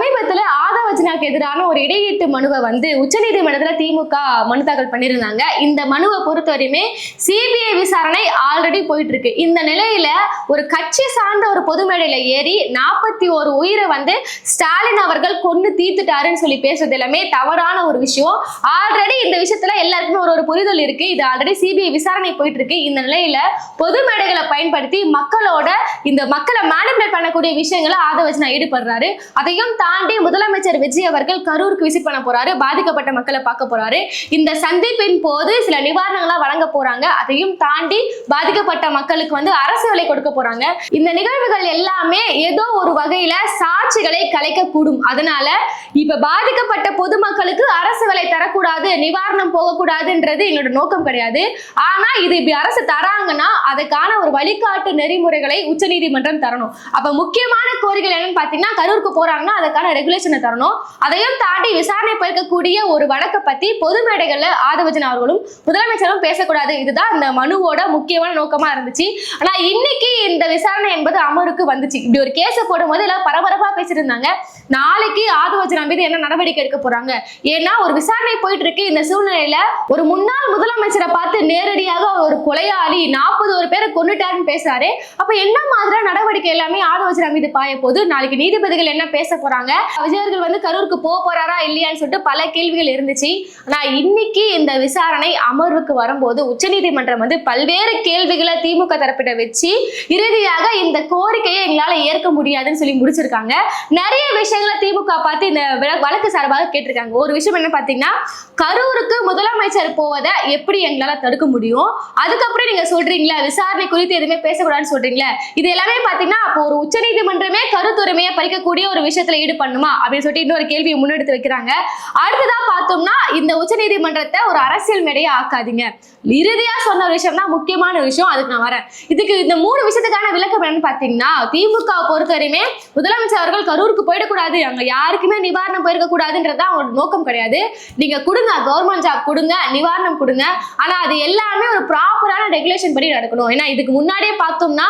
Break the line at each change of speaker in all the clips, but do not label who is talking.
சமீபத்துல ஆதவர்ஜுனாக்கு எதிரான ஒரு இடையீட்டு மனுவை உச்சநீதிமன்றத்துல திமுக மனு தாக்கல் பண்ணியிருந்தாங்க. இந்த மனுவை பொறுத்தவரையுமே சிபிஐ விசாரணை ஆல்ரெடி போயிட்டு இருக்கு. இந்த நிலையில ஒரு கட்சி சார்ந்த ஒரு பொது மேடையில ஏறி 41 உயிரை ஸ்டாலின் அவர்கள் கொன்னு தீர்த்துட்டாருன்னு சொல்லி பேசுறது எல்லாமே தவறான ஒரு விஷயம். ஆல்ரெடி இந்த விஷயத்துல எல்லாருக்குமே ஒரு புரிதல் இருக்கு. இது ஆல்ரெடி சிபிஐ விசாரணை போயிட்டு இருக்கு. இந்த நிலையில பொது மேடைகளை பயன்படுத்தி மக்களை மேனிபுலேட் பண்ணக்கூடிய விஷயங்களை ஆதவர்ஜுனா ஈடுபடுறாரு. அதையும் தாண்டி முதலமைச்சர் விஜய் அவர்கள் கரூருக்கு விசிட் பண்ண போறாரு, பாதிக்கப்பட்ட மக்களை பார்க்க போறாரு. இந்த சந்திப்பின் போது சில நிவாரணங்களா வழங்க போறாங்க. அதையும் தாண்டி பாதிக்கப்பட்ட மக்களுக்கு அரசு வேலை கொடுக்க போறாங்க. இந்த நிகழ்வுகள் எல்லாமே ஏதோ ஒரு வகையில சாட்சிகளை கலைக்கக்கூடும். அதனால இப்ப பாதிக்கப்பட்ட பொதுமக்களுக்கு அரசு வேலை தரக்கூடாது, நிவாரணம் போகக்கூடாதுன்றது எங்களோட நோக்கம் கிடையாது. ஆனா இது இப்படி அரசு தராங்கன்னா அதுக்கான ஒரு வழிகாட்டு நெறிமுறைகளை உச்சநீதிமன்றம் தரணும். அப்ப முக்கியமான கோரிக்கை என்னன்னு பாத்தீங்கன்னா, கரூருக்கு போறாங்கன்னா அதுக்கான ரெகுலேஷனை தரணும். அதையும் தாண்டி விசாரணை போயிருக்கக்கூடிய ஒரு வழக்கை பத்தி பொது மேடைகள்ல ஆதவர்ஜுனா அவர்களும் முதலமைச்சரும் பேசக்கூடாது. இதுதான் இந்த மனுவோட முக்கியமான நோக்கமா இருந்துச்சு. ஆனா இன்னைக்கு இந்த விசாரணை என்பது அமருக்கு வந்துச்சு. இப்படி ஒரு கேஸை போடும்போது எல்லாம் பரபரப்பா பேசிட்டு இருந்தாங்க. நாளைக்கு ஆதவர்ஜுனா மீது என்ன நடவடிக்கை எடுக்க போறாங்க? ஏன்னா ஒரு விசாரணை போயிட்டு இருக்கு. இந்த சூழ்நிலையில ஒரு முன்னாள் முதலமைச்சரை பார்த்து நேரடியாக ஒரு கொலையாளி 41 பேரை கொன்னுட்டாருன்னு பேசுறாரு. அப்ப என்ன மாதிரியான நடவடிக்கை எல்லாமே ஆதவர்ஜுனா மீது பாய போது? நாளைக்கு நீதிபதிகள் என்ன பேச போறாங்க? விஜய் அவர்கள் கரூருக்கு போறாரா இல்லையான்னு சொல்லிட்டு பல கேள்விகள் இருந்துச்சு. ஆனா இன்னைக்கு இந்த விசாரணை அமர்வுக்கு வரும்போது உச்சநீதிமன்றம் பல்வேறு கேள்விகளை திமுக தரப்பிட்ட வச்சு இறுதியாக இந்த கோரிக்கையை எங்களால ஏற்க முடியாதுன்னு சொல்லி முடிச்சிருக்காங்க. நிறைய விஷயங்களை திமுக பார்த்து இந்த வழக்கு சார்பாக கேட்டிருக்காங்க. ஒரு விஷயம் என்ன பாத்தீங்கன்னா, கரூருக்கு முதலமைச்சர் போவதை எப்படி எங்களால தடுக்க முடியும்? அதுக்கப்புறம் நீங்க சொல்றீங்களா விசாரணை குறித்து எதுவுமே பேசக்கூடாதுன்னு சொல்றீங்களா? இது எல்லாமே பாத்தீங்கன்னா அப்போ ஒரு உச்சநீதிமன்றமே கருத்துரிமையை பறிக்கக்கூடிய ஒரு விஷயத்துல ஈடுபடணுமா அப்படின்னு சொல்லிட்டு இன்னொரு கேள்வியை முன்னெடுத்து வைக்கிறாங்க. அடுத்ததா பார்த்தோம்னா, இந்த உச்சநீதிமன்றத்தை ஒரு அரசியல் மேடையை ஆக்காதீங்க. இறுதியா சொன்ன ஒரு விஷயம் தான் முக்கியமான விஷயம். அதுக்கு நான் வரேன். இதுக்கு இந்த 3 விஷயத்துக்கான விளக்கம் என்னன்னு பாத்தீங்கன்னா, திமுக பொறுத்தவரையுமே முதலமைச்சர் அவர்கள் கரூருக்கு போயிடக்கூடாது, அங்க யாருக்குமே நிவாரணம் போயிருக்க கூடாதுன்றதா அவங்களோட நோக்கம் கிடையாது. நீங்க கொடுங்க, கவர்மெண்ட் ஜாப் கொடுங்க, நிவாரணம் கொடுங்க. ஆனா அது எல்லாமே ஒரு ப்ராப்பரான ரெகுலேஷன் படி நடக்கணும். ஏன்னா இதுக்கு முன்னாடியே பார்த்தோம்னா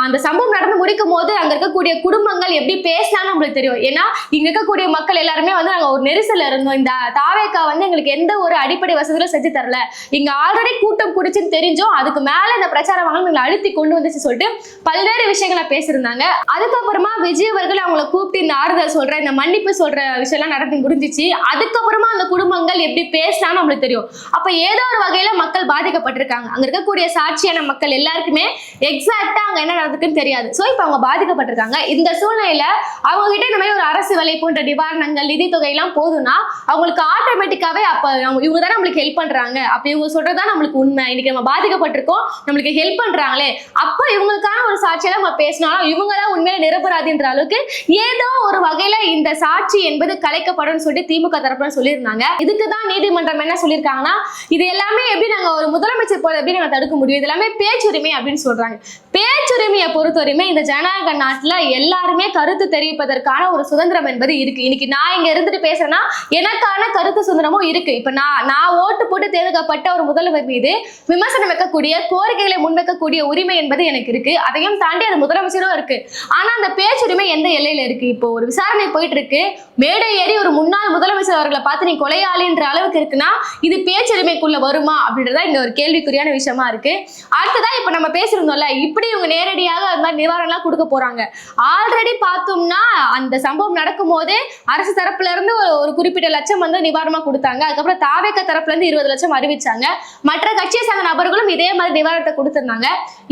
அந்த சம்பவம் நடந்து முடிக்கும் போது அங்க இருக்கக்கூடிய குடும்பங்கள் எப்படி பேசினாலும் நம்மளுக்கு தெரியும். ஏன்னா இங்க இருக்கக்கூடிய மக்கள் எல்லாருமே நாங்க ஒரு நெரிசல் இருந்தோம். இந்த தாவேக்கா எங்களுக்கு எந்த ஒரு அடிப்படை வசதிகளும் செஞ்சு தரல, இங்க ஆல்ரெடி கூட்டம் குடிச்சுன்னு தெரிஞ்சோம், அதுக்கு மேல இந்த பிரச்சாரம் எங்களை அழுத்தி கொண்டு வந்துச்சு சொல்லிட்டு பல்வேறு விஷயங்களை பேசியிருந்தாங்க. அதுக்கப்புறமா விஜய் அவர்கள் அவங்களை கூப்பிட்டு இந்த ஆறுதல் சொல்ற, இந்த மன்னிப்பு சொல்ற விஷயம் எல்லாம் நடந்து முடிஞ்சிச்சு. அதுக்கப்புறமா அந்த குடும்பங்கள் எப்படி பேசினாலும் நம்மளுக்கு தெரியும். அப்ப ஏதோ ஒரு வகையில மக்கள் பாதிக்கப்பட்டிருக்காங்க. அங்க இருக்கக்கூடிய சாட்சியான மக்கள் எல்லாருக்குமே எக்ஸாக்டா அங்க என்ன நடந்துக்குன்னு தெரியாது. சோ இப்ப அவங்க பாதிக்கப்பட்டிருக்காங்க. இந்த சூழ்நிலையில அவங்க கிட்ட இந்த மாதிரி ஒரு அரசு வேலை போன்ற நிவாரணங்கள், நிதி தொகை எல்லாம் போதும்னா அவங்களுக்கு ஆட்டோமேட்டிக்காவே அப்ப இவங்க தான் நம்மளுக்கு ஹெல்ப் பண்றாங்க, அப்ப இவங்க சொல்றதுதான் நம்மளுக்கு உண்மை, இன்னைக்கு நம்ம பாதிக்கப்பட்டிருக்கோம், நம்மளுக்கு ஹெல்ப் பண்றாங்களே, அப்ப இவங்களுக்கான ஒரு சாட்சியெல்லாம் நம்ம பேசினாலும் இவங்க தான் உண்மையில நிரபராதின்ற அளவுக்கு ஏதோ ஒரு வகையில இந்த சாட்சி என்பது கலைக்கப்படும் சொல்லிட்டு திமுக தரப்புல சொல்லியிருந்தாங்க. இதுக்குதான் நீதிமன்றம் என்ன சொல்லியிருக்காங்கன்னா, இது எல்லாமே எப்படி நாங்க ஒரு முதலமைச்சர் போல எப்படி நாங்க தடுக்க முடியும், இது எல்லாமே பேச்சுரிமை அப்படின்னு சொல்றாங்க. பேச்சுரிமையை பொறுத்தவரையுமே இந்த ஜனநாயக நாட்டுல எல்லாருமே கருத்து தெரிவிப்பதற்கான ஒரு சுதந்திரம் என்பது இருக்கு. இன்னைக்கு நான் இங்க இருந்துட்டு பேசுறேன்னா எனக்கான கருத்து சுதந்திரமும் இருக்கு. இப்ப நான் ஓட்டு போட்டு தேர்ந்தெடுக்கப்பட்ட ஒரு முதல்வர் மீது விமர்சனம் வைக்கக்கூடிய, கோரிக்கைகளை முன்வைக்கக்கூடிய உரிமை என்பது எனக்கு இருக்கு. அதையும் தாண்டி அது முதலமைச்சரும் இருக்கு. ஆனா அந்த பேச்சுரிமை எந்த எல்லையில இருக்கு? இப்போ ஒரு விசாரணை போயிட்டு இருக்கு, மேடை ஏறி ஒரு முன்னாள் முதலமைச்சர் அவர்களை பார்த்து நீ கொலையாளின்ற அளவுக்கு இருக்குன்னா இது பேச்சுரிமைக்குள்ள வருமா அப்படின்றதா இங்க ஒரு கேள்விக்குறியான விஷயமா இருக்கு. அடுத்ததா இப்ப நம்ம பேசிருந்தோம்ல, இப்படி இவங்க நேரடியாக அது மாதிரி நிவாரணம் கொடுக்க போறாங்க. ஆல்ரெடி பார்த்தோம்னா அந்த சம்பவம் நடக்கும் போதே அரசு தரப்புல இருந்து ஒரு குறிப்பிட்ட லட்சம் நிவாரணமா கொடுத்தாங்க. அதுக்கப்புறம் தாவேக தரப்புல இருந்து 20 லட்சம் அறிவிச்சாங்க. மற்ற கட்சியை சார்ந்த நபர்களும் இதே மாதிரி நிவாரணத்தை கொடுத்திருந்தாங்க.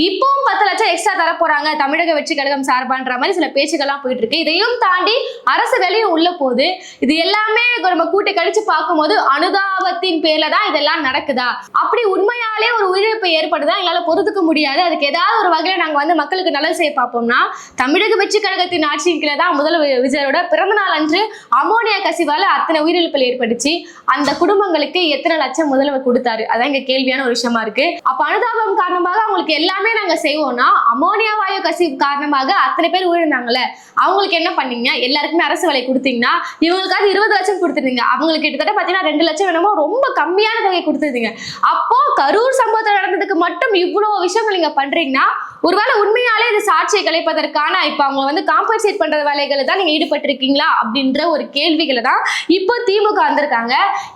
இப்பவும் 10 லட்சம் எக்ஸ்ட்ரா தர போறாங்க தமிழக வெற்றி கழகம் சார்பான்ற மாதிரி சில பேச்சுக்கள்லாம் போயிட்டு இருக்கு. இதையும் தாண்டி அரசு வேலையும் உள்ள போது இது எல்லாமே நம்ம கூட்டி கழிச்சு பார்க்கும்போது அனுதாபத்தின் பேர்ல தான் இதெல்லாம் நடக்குதா? அப்படி உண்மையாலே ஒரு உயிரிழப்பு ஏற்படுதா? எங்களால பொறுத்துக்க முடியாது. அதுக்கு ஏதாவது ஒரு வகையில நாங்க மக்களுக்கு நல்லது செய்ய பார்ப்போம்னா, தமிழக வெற்றி கழகத்தின் ஆட்சியின் கீழே தான் முதல்வர் விஜயோட பிறந்த நாள் அன்று அமோனியா கசிவால அத்தனை உயிரிழப்புகள் ஏற்பட்டுச்சு. அந்த குடும்பங்களுக்கு எத்தனை லட்சம் முதல்வர் கொடுத்தாரு? அதான் இங்க கேள்வியான ஒரு விஷயமா இருக்கு. அப்ப அனுதாபம் காரணமாக அவங்களுக்கு எல்லாமே நாங்க செய்வோம்னா, அமோனியா வாயு கசிவு காரணமாக அத்தனை பேர் உயிரிழந்தாங்கல்ல, அவங்களுக்கு என்ன பண்ணீங்க? எல்லாருக்குமே அரசு வேலை கொடுத்தீங்கன்னா இவங்களுக்காவது 20 லட்சம் கொடுத்துருந்தீங்க. அவங்களுக்கு கிட்டத்தட்ட பாத்தீங்கன்னா 2 லட்சம் வேணுமோ ரொம்ப கம்மியான தொகை கொடுத்துருந்தீங்க. அப்போ கரூர் சம்பவத்தில் நடந்ததுக்கு மட்டும் இவ்வளவு விஷயங்கள் நீங்க பண்றீங்கன்னா ஒருவேளை உண்மையாலே இது சாட்சியை கலைப்பதற்கான இப்ப அவங்க வந்து காம்பன்சேட் பண்ற வேலைகளை தான் நீங்க ஈடுபட்டிருக்கீங்களா அப்படின்ற ஒரு கேள்விகளை தான் இப்போ திமுக வந்திருக்காங்க.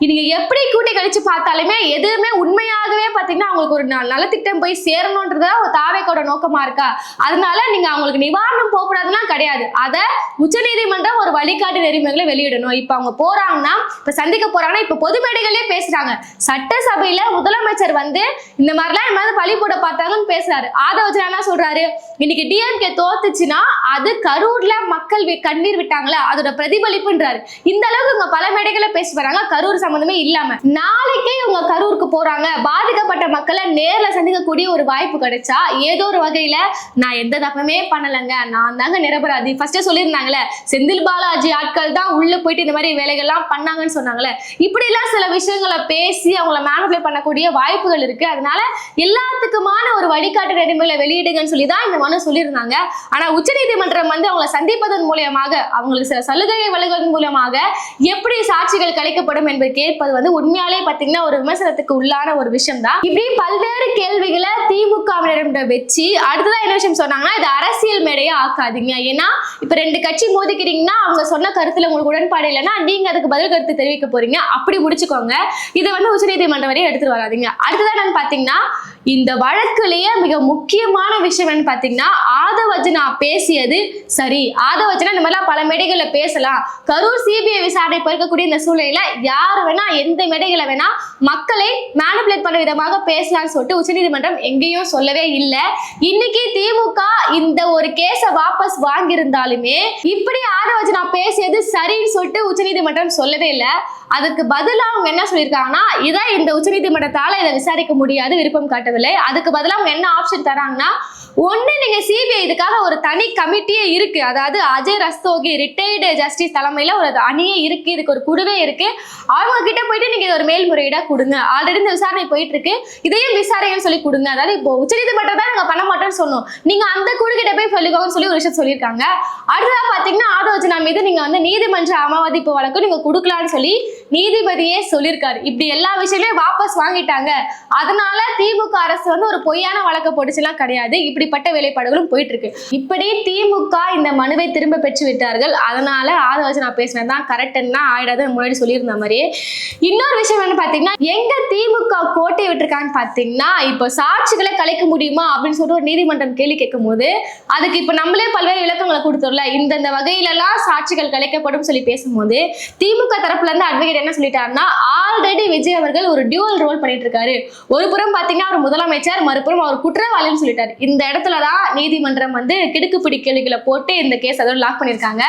நீங்க எப்படி கூட்டி கழிச்சு பார்த்தாலுமே எதுவுமே உண்மையாகவே பாத்தீங்கன்னா அவங்களுக்கு ஒரு நலத்திட்டம் போய் சேரணும்ன்றதா ஒரு தாவேக்கோட நோக்கமா இருக்கா? அதனால நீங்க அவங்களுக்கு நிவாரணம் போகக்கூடாதுன்னா கிடையாது. அதை உச்சநீதிமன்றம் ஒரு வழிகாட்டு நெறிமுறைகளை வெளியிடணும். இப்ப அவங்க போறாங்கன்னா இப்ப சந்திக்க போறாங்கன்னா இப்ப பொது மேடைகளே பேசுறாங்க. சட்டசபையில முதலமைச்சர் வந்து இந்த மாதிரிலாம் என் பழி போட பார்த்தாங்கன்னு பேசுறாரு. ஆதவ என்ன சொல்றாரு, இன்னைக்கு டிஎம்கே தோத்துச்சுன்னா அது கரூர்ல மக்கள் கண்ணீர் விட்டாங்களா அதோட பிரதிபலிப்புன்றாரு. இந்த அளவுக்கு இவங்க பல மேடைகளை பேசி வராங்க கரூர் சம்பந்தமே இல்லாம. நாளைக்கே இவங்க கரூருக்கு போறாங்க, பாதிக்கப்பட்ட மக்களை நேர்ல சந்திக்கக்கூடிய ஒரு வாய்ப்பு கிடைச்சா ஏதோ ஒரு வகையில நான் எந்த தப்பமே பண்ணலங்க, நான் தாங்க நிரபராதி, ஃபர்ஸ்டே சொல்லியிருந்தாங்களே செந்தில் பாலாஜி ஆட்கள் தான் உள்ள போயிட்டு இந்த மாதிரி வேலைகள்லாம் பண்ணாங்கன்னு சொன்னாங்களே, இப்படி எல்லாம் சில விஷயங்களை பேசி அவங்களை மேனிபுலேட் பண்ணக்கூடிய வாய்ப்புகள் இருக்கு. அதனால எல்லாத்துக்குமான ஒரு வழிகாட்டு நெறிமுறைகளை வெளியிடுங்கன்னு சொல்லி தான் இந்த மனு சொல்லியிருந்தாங்க. ஆனா உச்சநீதிமன்றம் வந்து அவங்களை சந்திப்பதன் மூலமாக அவங்களுக்கு சில சலுகையை வழங்குவதன் மூலமாக எப்படி சாட்சிகள் கலைக்கப்படும் என்பதை கேட்பது வந்து உண்மையாலே பாத்தீங்கன்னா ஒரு விமர்சனத்துக்கு உள்ளான ஒரு விஷயம் தான். இப்படி பல்வேறு கேள்விகளை திமுகவினரிடம் வச்சு அடுத்ததான் என்ன விஷயம் சொன்னாங்கன்னா, இது அரசியல் மேடையா ஆக்காதீங்க. ஏன்னா இப்ப ரெண்டு கட்சி மோதிக்கிறீங்கன்னா அவங்க சொன்ன கருத்துல உங்களுக்கு உடன்பாடு இல்லைன்னா நீங்க அதுக்கு பதில் கருத்து தெரிவிக்க போறீங்க, அப்படி முடிச்சுக்கோங்க. இதை வந்து உச்சநீதிமன்றம் வரையும் எடுத்துட்டு வராதீங்க. அடுத்ததான் என்னன்னு பாத்தீங்கன்னா, இந்த வழக்குலயே மிக முக்கியமான விஷயம் என்னன்னு பாத்தீங்கன்னா, ஆதவர்ஜனா பேசியது சரி. ஆதவர்ஜனா இந்த மாதிரிலாம் பல மேடைகள்ல பேசலாம். கரூர் சிபிஐ விசாரணை இருக்கக்கூடிய இந்த சூழ்நிலையில யார் வேணா எந்த மேடைகளை வேணா மக்களை மேனிபுலேட் பண்ண விதமாக பேசலாம்னு சொல்லிட்டு உச்சநீதிமன்றம் எங்கேயும் சொல்லவே இல்லை. இன்னைக்கு திமுக இந்த ஒரு கேஸ வாபஸ் வாங்கியிருந்தாலுமே இப்படி ஆதவர்ஜனா பேசியது சரின்னு சொல்லிட்டு உச்சநீதிமன்றம் சொல்லவே இல்லை. அதுக்கு பதிலா அவங்க என்ன சொல்லியிருக்காங்கன்னா, இதான் இந்த உச்சநீதிமன்றத்தால இதை விசாரிக்க முடியாது, விருப்பம் காட்டவில்லை. அதுக்கு பதிலா அவங்க என்ன ஆப்ஷன் தராங்கன்னா, ஒண்ணு நீங்க சிபிஐ இதுக்காக ஒரு தனி கமிட்டியே இருக்கு, அதாவது அஜய் ரஸ்தோகி ரிட்டையர்டு ஜஸ்டிஸ் தலைமையில ஒரு அணியே இருக்கு, இதுக்கு ஒரு குழுவே இருக்கு, அவங்க கிட்ட போயிட்டு நீங்க ஒரு மேல்முறையீடா கொடுங்க, ஆல்ரெடி இந்த விசாரணை போயிட்டு இருக்கு, இதையும் விசாரணைன்னு சொல்லி கொடுங்க. அதாவது இப்போ உச்சநீதிமன்றம் தான் நாங்க பண்ண மாட்டோம்னு சொன்னோம், நீங்க அந்த குழு கிட்ட போய் சொல்லிக்கோங்கன்னு சொல்லி ஒரு விஷயம் சொல்லியிருக்காங்க. அடுத்ததா பாத்தீங்கன்னா, ஆதவர்ஜனா மீது நீங்க வந்து நீதிமன்ற அவமதிப்பு வழக்கு நீங்க கொடுக்கலாம்னு சொல்லி நீதிபதியே சொல்லியிருக்காரு. இப்படி எல்லா விஷயமே வாபஸ் வாங்கிட்டாங்க. அதனால திமுக அரசு வந்து ஒரு பொய்யான வழக்க போட்டுச்சுலாம் கிடையாது, இப்படிப்பட்ட வேலைப்பாடுகளும் போயிட்டு இருக்கு. இப்படி திமுக இந்த மனுவை திரும்ப பெற்று விட்டார்கள். அதனால ஆதவர்ஜனா பேசினதான் கரெக்ட்னா ஆயிடாது முன்னாடி சொல்லியிருந்த மாதிரியே. இன்னொரு விஷயம் என்ன பாத்தீங்கன்னா, எங்க திமுக கோட்டை விட்டுருக்கான்னு பாத்தீங்கன்னா, இப்ப சாட்சிகளை கலைக்க முடியுமா அப்படின்னு சொல்லிட்டு ஒரு நீதிமன்றம் கேள்வி கேட்கும் போது அதுக்கு இப்ப நம்மளே பல்வேறு விளக்கங்களை கொடுத்துடல, இந்த வகையில எல்லாம் சாட்சிகள் கலைக்கப்படும் சொல்லி பேசும்போது திமுக தரப்புல இருந்து அட்வொகேட் என்ன சொல்லிட்டாருன்னா, ஆல்ரெடி விஜய் அவர்கள் ஒரு டியூவல் ரோல் பண்ணிட்டு இருக்காரு. ஒரு புறம் பாத்தீங்கன்னா அவர் முதலமைச்சர், மறுபுறம் அவர் குற்றவாளின்னு சொல்லிட்டாரு. இந்த இடத்துலதான் நீதிமன்றம் வந்து கிடுக்குப்பிடி கேள்விகளை போட்டு இந்த கேஸ் அதோட லாக் பண்ணிருக்காங்க.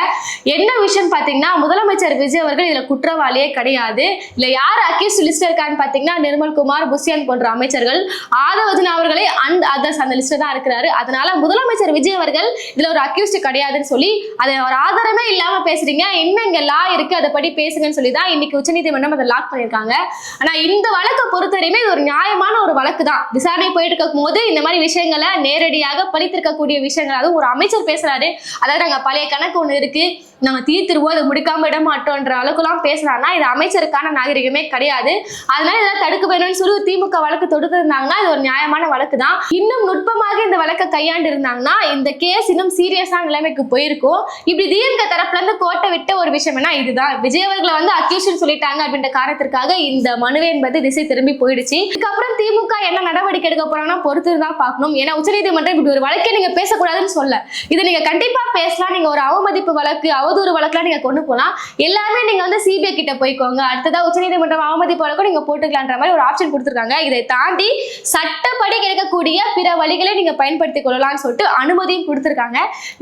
என்ன விஷயம் பாத்தீங்கன்னா, முதலமைச்சர் விஜய் அவர்கள் இதுல குற்றவாளியே கிடையாது. இல்ல யார் அக்யூஸ்ட் லிஸ்ட் இருக்கான்னு பாத்தீங்கன்னா, நிர்மல்குமார், புசியான் போன்ற அமைச்சர்கள், ஆதவர்ஜனா அவர்களே அண்ட் அதர்ஸ் அந்த லிஸ்ட்ல தான் இருக்கிறாரு. அதனால முதலமைச்சர் விஜய் அவர்கள் இதுல ஒரு அக்யூஸ்ட் கிடையாதுன்னு சொல்லி அதை ஒரு ஆதாரமே இல்லாம பேசுறீங்க, என்ன இங்க லா இருக்கு அதை படி பேசுங்கன்னு சொல்லி தான் இன்னைக்கு உச்சநீதிமன்றம் அதை லாக் பண்ணிருக்காங்க. ஆனா இந்த வழக்கை பொறுத்தவரையுமே இது ஒரு நியாயமான ஒரு வழக்கு தான். விசாரணை போயிட்டு இருக்கும் போது இந்த மாதிரி விஷயங்களை நேரடியாக பழித்திருக்கக்கூடிய விஷயங்கள், அதுவும் ஒரு அமைச்சர் பேசுறாரு, அதாவது நாங்க பழைய கணக்கு ஒண்ணு இருக்கு, நாங்க தீர்த்துருவோம், அதை முடிக்காம விட மாட்டோம்ன்ற அளவுக்குலாம் பேசுறாங்கன்னா இது அமைச்சருக்கான நாகரிகமே கிடையாது. அதனால இதெல்லாம் தடுக்க வேணும்னு சொல்லி திமுக வழக்கு தொடுத்து இருந்தாங்கன்னா இது ஒரு நியாயமான வழக்கு தான். இன்னும் நுட்பமாக இந்த வழக்கை கையாண்டு இருந்தாங்கன்னா இந்த கேஸ் இன்னும் சீரியஸான நிலைமைக்கு போயிருக்கும். இப்படி திமுக தரப்புல இருந்து கோட்டை விட்ட ஒரு விஷயம் என்ன, இதுதான் விஜய் அவர்களை வந்து அக்யூஷன் சொல்லிட்டாங்க அப்படின்ற காரணத்திற்காக இந்த மனு என்பது திசை திரும்பி போயிடுச்சு. இதுக்கப்புறம் திமுக என்ன நடவடிக்கை எடுக்க போறாங்கன்னா பொறுத்து தான் பார்க்கணும். ஏன்னா உச்சநீதிமன்றம் இப்படி ஒரு வழக்கை நீங்க பேசக்கூடாதுன்னு சொல்ல, இதை நீங்க கண்டிப்பா பேசலாம். நீங்க ஒரு அவமதிப்பு வழக்கு, அவதூறு வழக்குலாம் நீங்க கொண்டு போலாம், எல்லாமே நீங்க வந்து சிபிஐ கிட்ட போய்க்கோங்க, அடுத்ததா உச்சநீதிமன்றம் அவமதிப்பு வழக்கும் நீங்க போட்டுக்கலான்ற மாதிரி ஒரு ஆப்ஷன் கொடுத்துருக்காங்க. இதை தாண்டி சட்டப்படி கிடைக்கக்கூடிய பிற வழிகளை நீங்க பயன்படுத்திக் கொள்ளலாம்னு சொல்லிட்டு அனுமதியும் கொடுத்துருக்காங்க.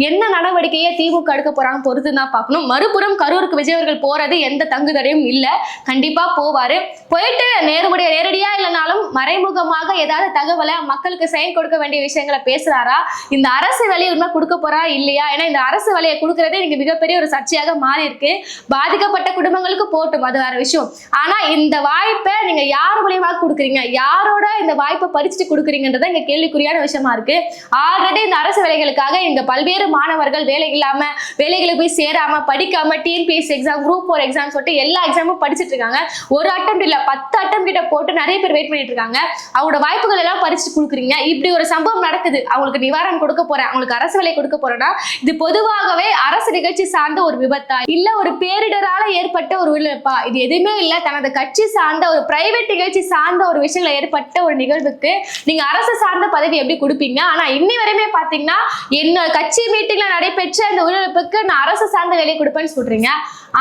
என்ன நடவடிக்கையை திமுக எடுக்க போறாங்க பொறுத்து தான் பார்க்கணும். மறுபுறம் கரூருக்கு விஜய் அவர்கள் போறது எந்த தங்கு தடையும் இல்ல, கண்டிப்பா போவாரு. போயிட்டு நேரடியா இல்லைனாலும் மறைமுகமாக ஏதாவது தகவலை மக்களுக்கு செயல் கொடுக்க வேண்டிய விஷயங்களை பேசுறாரா, இந்த அரசு வேலையை உண்மை கொடுக்க போறா இல்லையா, ஏன்னா இந்த அரசு வேலையை கொடுக்கறதே நீங்க மிகப்பெரிய மிகப்பெரிய ஒரு சர்ச்சையாக மாறி இருக்கு. பாதிக்கப்பட்ட குடும்பங்களுக்கு போட்டும், அது வேற விஷயம். ஆனா இந்த வாய்ப்பை நீங்க யார் மூலியமா கொடுக்குறீங்க, யாரோட இந்த வாய்ப்பை பறிச்சுட்டு கொடுக்குறீங்கன்றத இங்க கேள்விக்குறியான விஷயமா இருக்கு. ஆல்ரெடி இந்த அரசு வேலைகளுக்காக இங்க பல்வேறு மாணவர்கள் வேலை இல்லாம, வேலைகளுக்கு போய் சேராம, படிக்காம, டிஎன்பிஎஸ்சி எக்ஸாம், குரூப் 4 எக்ஸாம் சொல்லிட்டு எல்லா எக்ஸாமும் படிச்சுட்டு இருக்காங்க. ஒரு அட்டம் இல்ல 10 அட்டம் கிட்ட போட்டு நிறைய பேர் வெயிட் பண்ணிட்டு இருக்காங்க. அவங்களோட வாய்ப்புகள் எல்லாம் பறிச்சு கொடுக்குறீங்க. இப்படி ஒரு சம்பவம் நடக்குது, அவங்களுக்கு நிவாரணம் கொடுக்க போறேன், அவங்களுக்கு அரசு வேலை கொடுக்க போறேன்னா இது பொதுவாகவே அரசு நிகழ்ச்சி சார்ந்த ஒரு விபத்தா இல்ல ஒரு பேரிடரால ஏற்பட்ட ஒரு உயிரிழப்பா? இது எதுவுமே இல்ல, தனது கட்சி சார்ந்த ஒரு பிரைவேட் நிகழ்ச்சி சார்ந்த ஒரு விஷயங்கள ஏற்பட்ட ஒரு நிகழ்வுக்கு நீங்க அரசு சார்ந்த பதவி எப்படி கொடுப்பீங்க? ஆனா இன்னி வரையுமே பாத்தீங்கன்னா என்னோட கட்சி மீட்டிங்ல நடைபெற்ற அந்த உயிரிழப்புக்கு நான் அரசு சார்ந்த வேலை கொடுப்பேன்னு சொல்றீங்க.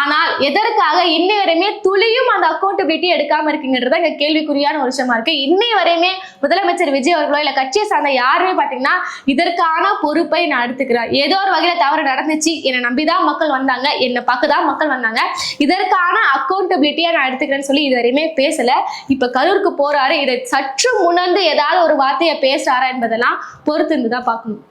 ஆனால் எதற்காக இன்னை வரையுமே துளியும் அந்த அக்கௌண்டபிலிட்டி எடுக்காம இருக்கீங்கன்றத இங்க கேள்விக்குறியான ஒரு விஷயமா இருக்கு. இன்னை வரையுமே முதலமைச்சர் விஜய் அவர்களோ இல்ல கட்சியை சார்ந்த யாருமே பாத்தீங்கன்னா இதற்கான பொறுப்பை நான் எடுத்துக்கிறேன். ஏதோ ஒரு வகையில தவறு நடந்துச்சு, என்னை நம்பிதான் மக்கள் வந்தாங்க, என்னை பார்க்கதான் மக்கள் வந்தாங்க, இதற்கான அக்கௌண்டபிலிட்டியை நான் எடுத்துக்கிறேன்னு சொல்லி இது வரையுமே பேசல. இப்ப கரூருக்கு போறாரு, இதை சற்று முன்னந்து ஏதாவது ஒரு வார்த்தையை பேசுறாரா என்பதெல்லாம் பொறுத்து இருந்துதான் பார்க்கணும்.